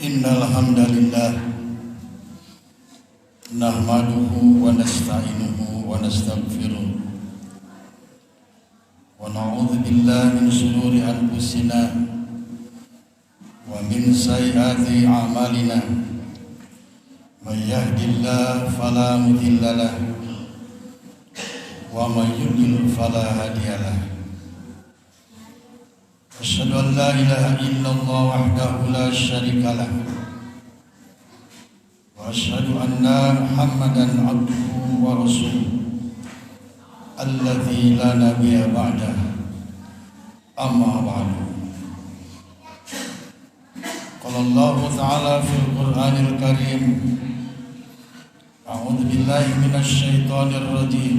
Innal hamdalillah nahmaduhu wa nasta'inuhu wa nastaghfiruh wa na'udzu billahi min shururi anfusina wa min sayyiati a'malina may yahdihillahu fala mudilla lahu wa may yudlil fala hadiya lahu. أشهد أن لا إله إلا الله وحده لا شريك له وأشهد أن محمدا عبده ورسوله الذي لا نبي بعده أما بعد قال الله تعالى في القرآن الكريم أعوذ بالله من الشيطان الرجيم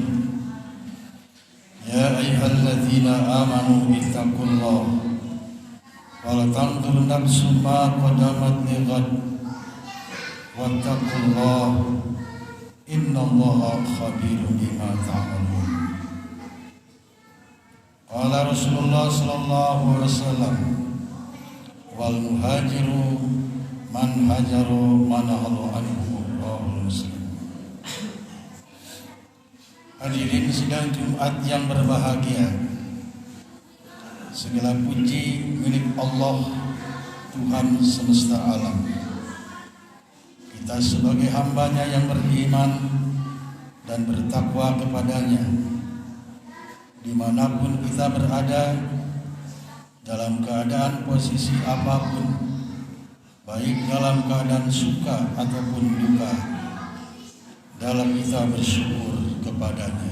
يا أيها الذين آمنوا اتقوا الله ولتنظر نفس ما قدمت لغد واتقوا الله إن الله خبير بما تعملون قال رسول الله صلى الله عليه وسلم والمهاجر من هاجر ما نهى عنه رواه Muslim. Hadirin sidang Jumat yang berbahagia, segala puji milik Allah Tuhan semesta alam. Kita sebagai hambanya yang beriman dan bertakwa kepadanya, dimanapun kita berada, dalam keadaan posisi apapun, baik dalam keadaan suka ataupun duka, dalam kita bersyukur kepadanya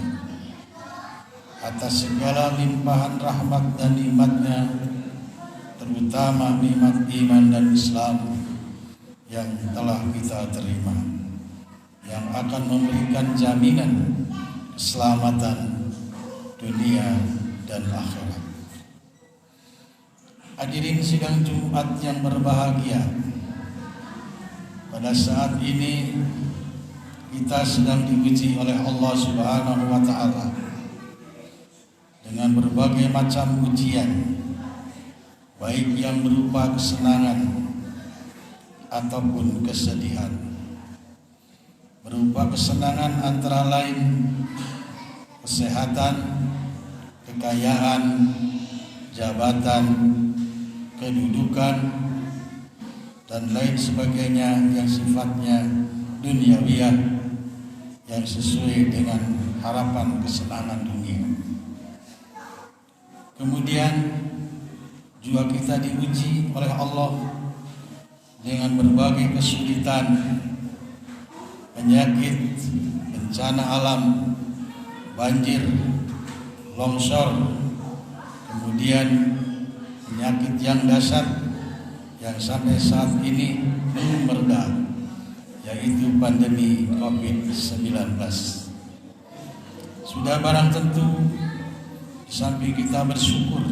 atas segala limpahan rahmat dan nikmatnya, terutama nikmat iman dan Islam yang telah kita terima, yang akan memberikan jaminan keselamatan dunia dan akhirat. Hadirin sidang Jumat yang berbahagia, pada saat ini kita sedang diuji oleh Allah Subhanahu wa Ta'ala dengan berbagai macam ujian, baik yang berupa kesenangan ataupun kesedihan. Berupa kesenangan antara lain kesehatan, kekayaan, jabatan, kedudukan, dan lain sebagainya yang sifatnya duniawiyah, yang sesuai dengan harapan kesenangan dunia. Kemudian juga kita diuji oleh Allah dengan berbagai kesulitan, penyakit, bencana alam, banjir, longsor, kemudian penyakit yang dahsyat yang sampai saat ini belum mereda, yaitu pandemi COVID-19. Sudah barang tentu, di samping kita bersyukur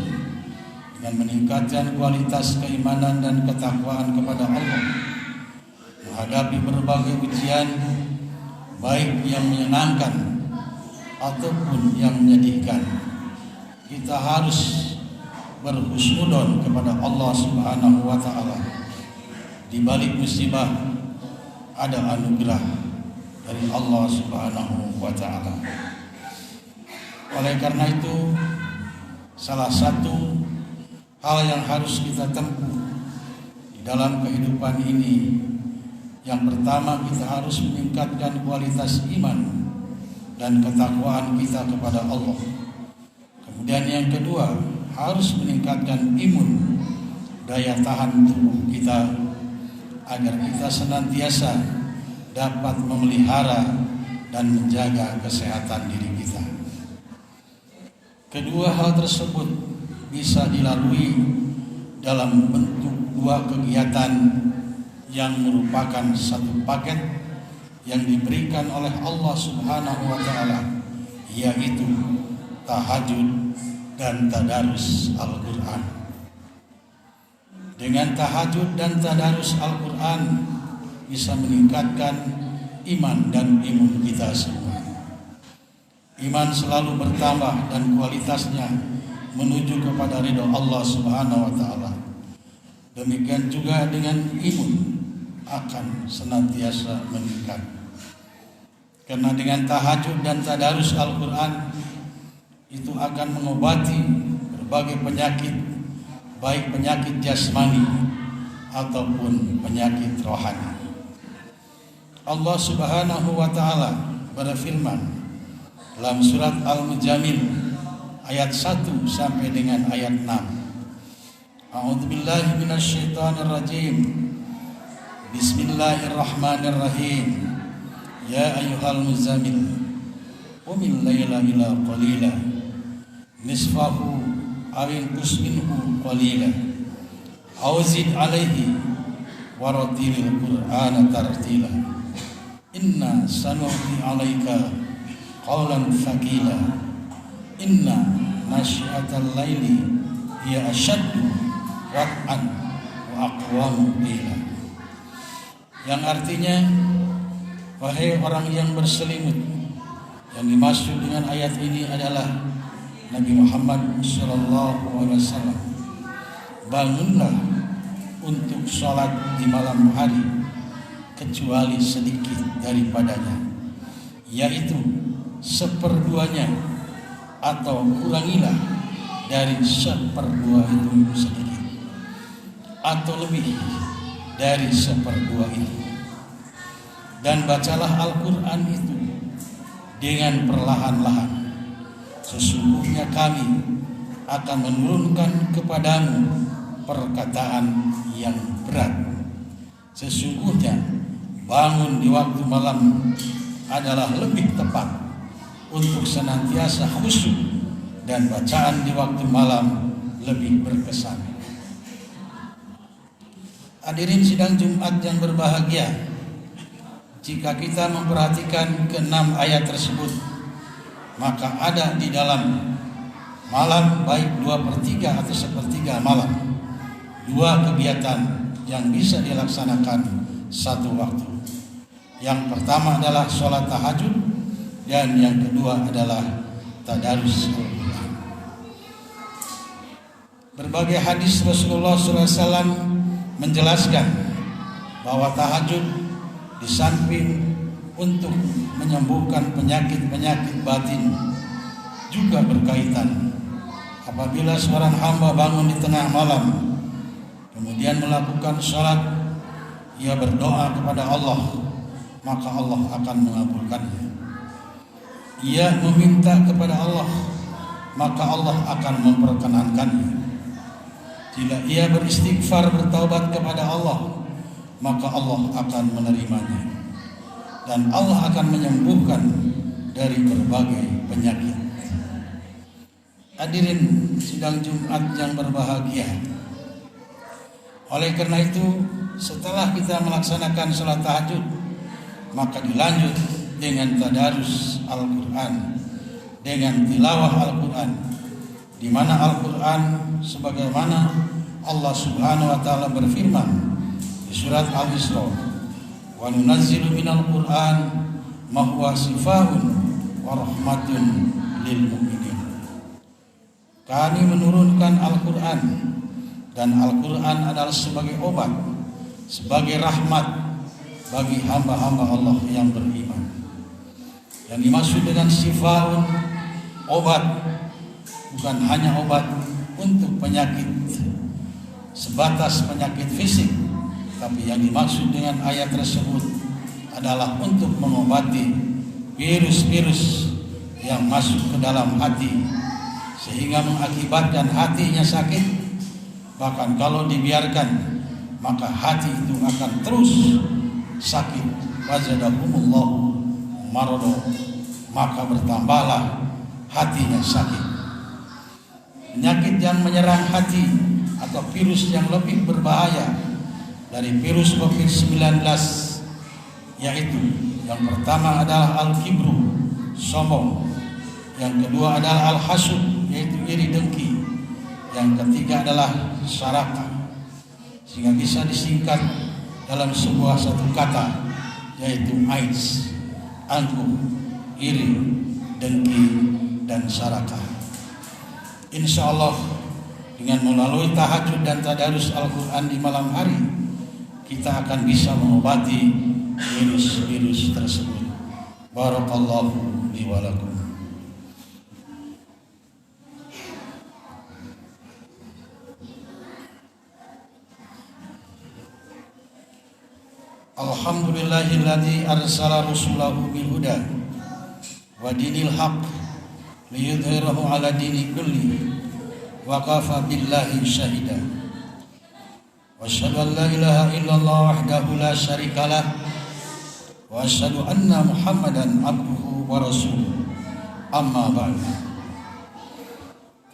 dengan meningkatkan kualitas keimanan dan ketakwaan kepada Allah, menghadapi berbagai ujian, baik yang menyenangkan ataupun yang menyedihkan, kita harus berhusnudon kepada Allah Subhanahu wa Ta'ala. Di balik musibah ada anugerah dari Allah Subhanahu wa Ta'ala. Oleh karena itu, salah satu hal yang harus kita tempuh di dalam kehidupan ini, yang pertama kita harus meningkatkan kualitas iman dan ketakwaan kita kepada Allah. Kemudian yang kedua, harus meningkatkan imun, daya tahan tubuh kita, agar kita senantiasa dapat memelihara dan menjaga kesehatan diri kita. Kedua hal tersebut bisa dilalui dalam bentuk dua kegiatan yang merupakan satu paket yang diberikan oleh Allah Subhanahu wa Ta'ala, yaitu tahajud dan tadarus Al-Quran. Dengan tahajud dan tadarus Al-Quran bisa meningkatkan iman dan imun kita semua. Iman selalu bertambah dan kualitasnya menuju kepada ridho Allah Subhanahu wa Ta'ala. Demikian juga dengan imun akan senantiasa meningkat. Karena dengan tahajud dan tadarus Al-Quran itu akan mengobati berbagai penyakit, baik penyakit jasmani ataupun penyakit rohani. Allah Subhanahu wa Ta'ala berfirman dalam surat Al-Mujamil ayat 1 sampai dengan ayat 6. A'udzu billahi minasyaitonir rajim. Bismillahirrahmanirrahim. Ya ayyuhal muzammil qumil laila illa qalila nisfahu aw inqus minhu qalila aw zid alaihi warattilil qur'ana tartila inna sanulqi alaika qawlan thaqila inna nasyi'atal laili hiya asyaddu wat'an wa aqwamu qila, yang artinya, wahai orang yang berselimut. Yang dimaksud dengan ayat ini adalah Nabi Muhammad SAW. Bangunlah untuk sholat di malam hari kecuali sedikit daripadanya, yaitu seperduanya, atau kurangilah dari seperdua itu sedikit, atau lebih dari seperdua itu. Dan bacalah Al-Quran itu dengan perlahan-lahan. Sesungguhnya kami akan menurunkan kepadamu perkataan yang berat. Sesungguhnya bangun di waktu malam adalah lebih tepat untuk senantiasa khusyuk, dan bacaan di waktu malam lebih berkesan. Hadirin sidang Jumat yang berbahagia, jika kita memperhatikan ke-6 ayat tersebut, maka ada di dalam malam, baik 2/3 atau 1/3 malam, 2 kegiatan yang bisa dilaksanakan satu waktu. Yang pertama adalah sholat tahajud, dan yang kedua adalah tadarus Al-Quran. Berbagai hadis Rasulullah SAW menjelaskan bahwa tahajud di samping untuk menyembuhkan penyakit-penyakit batin juga berkaitan. Apabila seorang hamba bangun di tengah malam kemudian melakukan sholat, ia berdoa kepada Allah, maka Allah akan mengabulkannya. Ia meminta kepada Allah, maka Allah akan memperkenankannya. Jika ia beristighfar, bertaubat kepada Allah, maka Allah akan menerimanya, dan Allah akan menyembuhkan dari berbagai penyakit. Hadirin sidang Jumat yang berbahagia, oleh karena itu setelah kita melaksanakan sholat tahajud, maka dilanjut dengan tadarus Al-Quran, dengan tilawah Al-Quran, di mana Al-Quran sebagaimana Allah Subhanahu wa taala berfirman surat Al-Isra, wa nunazzilu minal Qur'an ma huwa shifaa'un wa rahmatun lil mu'minin. Kami menurunkan Al-Quran, dan Al-Quran adalah sebagai obat, sebagai rahmat bagi hamba-hamba Allah yang beriman. Yang dimaksud dengan shifaa'un, obat, bukan hanya obat untuk penyakit sebatas penyakit fisik, tapi yang dimaksud dengan ayat tersebut adalah untuk mengobati virus-virus yang masuk ke dalam hati, sehingga mengakibatkan hatinya sakit. Bahkan kalau dibiarkan, maka hati itu akan terus sakit. Wazadahumullahu marado, maka bertambahlah hatinya sakit. Penyakit yang menyerang hati atau virus yang lebih berbahaya dari virus COVID-19, yaitu yang pertama adalah al-kibru, sombong. Yang kedua adalah al-hasud, yaitu iri dengki. Yang ketiga adalah syaraka, sehingga bisa disingkat dalam sebuah satu kata, yaitu AIDS, angkuh, iri, dengki, dan syaraka. Insya Allah dengan melalui tahajud dan tadarus Al-Quran di malam hari, kita akan bisa mengobati virus-virus tersebut. Barakallahu li wa lakum. Alhamdulillahilladzi arsala rasulahu bil huda wa dinil haq liyudhhirahu ala dini kulli wa kafa billahi syahida. وأشهد أن لا إله إلا الله وحده لا شريك له وأشهد أن محمدا عبده ورسوله أما بعد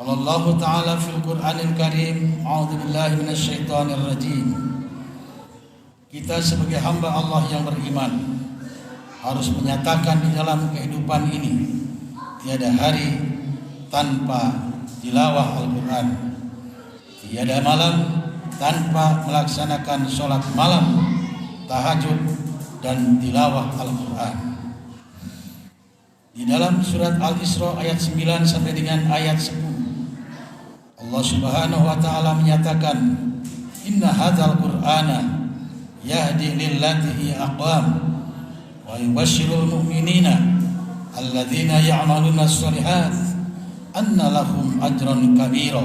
قال الله تعالى في القرآن الكريم أعوذ بالله من الشيطان الرجيم. Kita sebagai hamba Allah yang beriman harus menyatakan di dalam kehidupan ini tiada hari tanpa tilawah Al-Quran, tiada malam tanpa melaksanakan sholat malam, tahajud dan tilawah Al-Quran. Di dalam surat Al-Isra ayat 9 sampai dengan ayat 10, Allah Subhanahu wa taala menyatakan, "Inna hadzal Qur'ana yahdi lillati hiya aqwam wa yubashshirul mu'minina alladzina ya'maluna as-shalihat anna lahum ajran kabira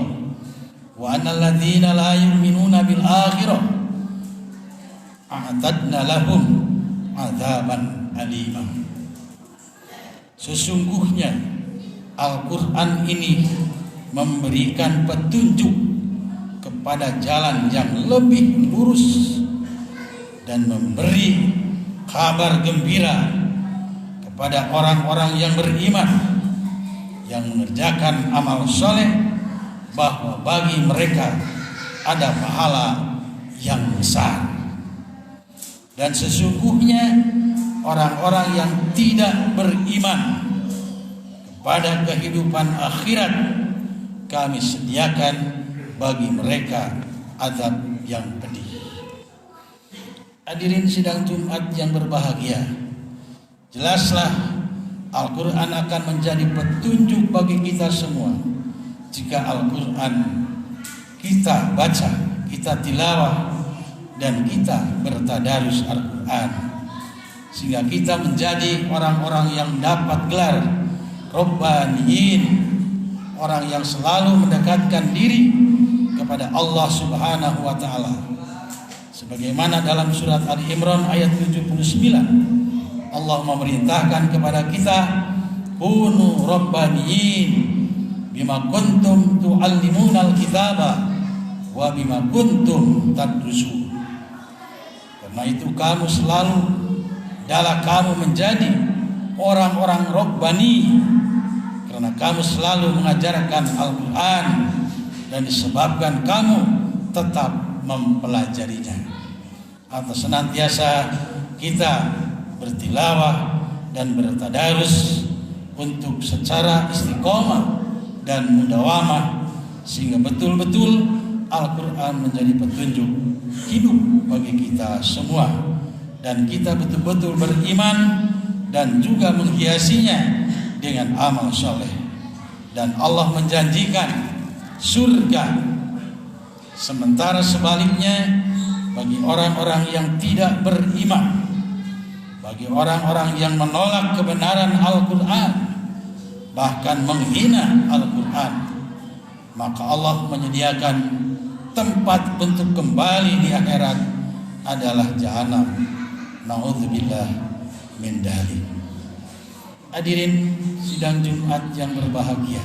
wa anna alladzina la yu'minuna bil akhirah a'tadna lahum adzaban alima." Sesungguhnya Al-Quran ini memberikan petunjuk kepada jalan yang lebih lurus dan memberi kabar gembira kepada orang-orang yang beriman yang mengerjakan amal soleh bahwa bagi mereka ada pahala yang besar. Dan sesungguhnya orang-orang yang tidak beriman kepada kehidupan akhirat, kami sediakan bagi mereka azab yang pedih. Hadirin sidang Jumat yang berbahagia, jelaslah Al-Quran akan menjadi petunjuk bagi kita semua jika Al-Quran kita baca, kita tilawah, dan kita bertadarus Al-Quran, sehingga kita menjadi orang-orang yang dapat gelar Rabbaniyin, orang yang selalu mendekatkan diri kepada Allah Subhanahu wa taala. Sebagaimana dalam surat Ali Imran ayat 79, Allah memerintahkan kepada kita, kunu rabbaniyin bima kuntum tu'allimunal kitaba wa bima kuntum tadrusun. Karena itu kamu selalu adalah kamu menjadi orang-orang rabbani, karena kamu selalu mengajarkan Al-Quran dan disebabkan kamu tetap mempelajarinya. Atau senantiasa kita bertilawah dan bertadarus untuk secara istiqomah dan mudawamah, sehingga betul-betul Al-Quran menjadi petunjuk hidup bagi kita semua, dan kita betul-betul beriman dan juga menghiasinya dengan amal soleh. Dan Allah menjanjikan surga. Sementara sebaliknya bagi orang-orang yang tidak beriman, bagi orang-orang yang menolak kebenaran Al-Quran, bahkan menghina Al-Quran, maka Allah menyediakan tempat untuk kembali di akhirat adalah jahanam. Na'udzubillah min dzalik. Hadirin sidang Jumat yang berbahagia,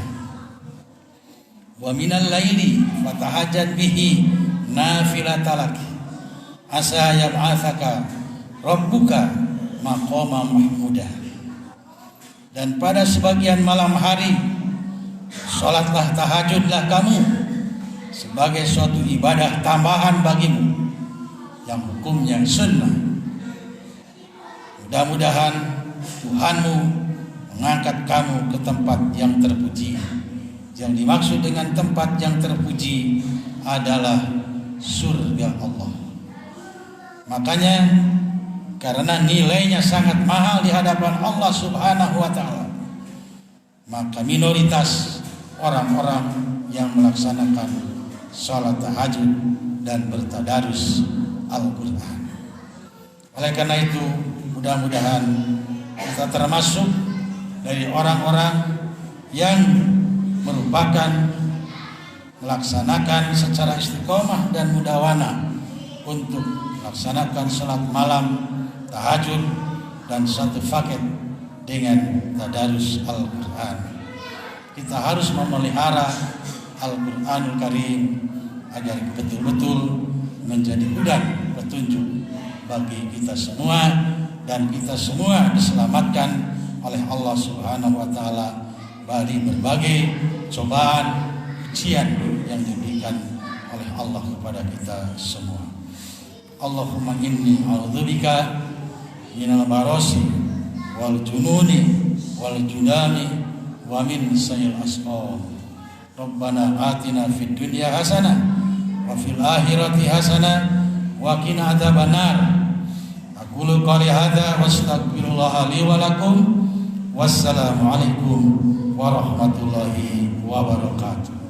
wa minal laili fatahajjat bihi nafilatalak asa yab'atsaka rabbuka maqama mahmuda. Dan pada sebagian malam hari salatlah, tahajudlah kamu sebagai suatu ibadah tambahan bagimu yang hukumnya sunnah. Mudah-mudahan Tuhanmu mengangkat kamu ke tempat yang terpuji. Yang dimaksud dengan tempat yang terpuji adalah surga Allah. Makanya karena nilainya sangat mahal di hadapan Allah Subhanahu wa taala, maka minoritas orang-orang yang melaksanakan salat tahajud dan bertadarus Al-Quran. Oleh karena itu, mudah-mudahan kita termasuk dari orang-orang yang merupakan melaksanakan secara istiqomah dan mudawana untuk melaksanakan salat malam, tahajud, dan satu paket dengan tadarus Al-Quran. Kita harus memelihara Al-Quranul Karim agar betul-betul menjadi hudan petunjuk bagi kita semua, dan kita semua diselamatkan oleh Allah Subhanahu wa taala dari berbagai cobaan, ujian yang diberikan oleh Allah kepada kita semua. Allahumma inni a'udzubika minal barasi wal jununi wal judami wa min sayil asqam. Rabbana atina fid dunya hasanah wa fil akhirati hasanah wa qina adzabannar. Aqulu qouli hadza wastaghfirullah li wa lakum. Wassalamu alaikum warahmatullahi wabarakatuh.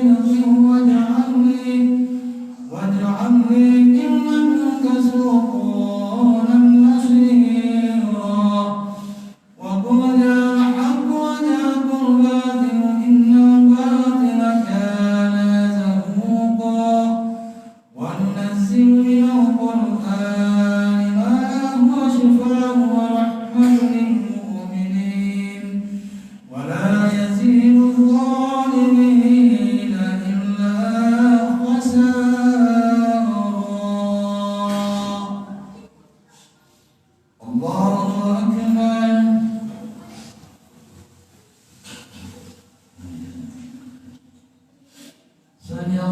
صدق واجعلني من لدنك سلطانا نصيرا وقل جاء الحق وزهق الباطل إن الباطل كان زهوقا وننزل من القرآن ما هو شفاء ورحمة للمؤمنين ولا يزيد الظالمين إلا خسارا. الله أكبر. سمع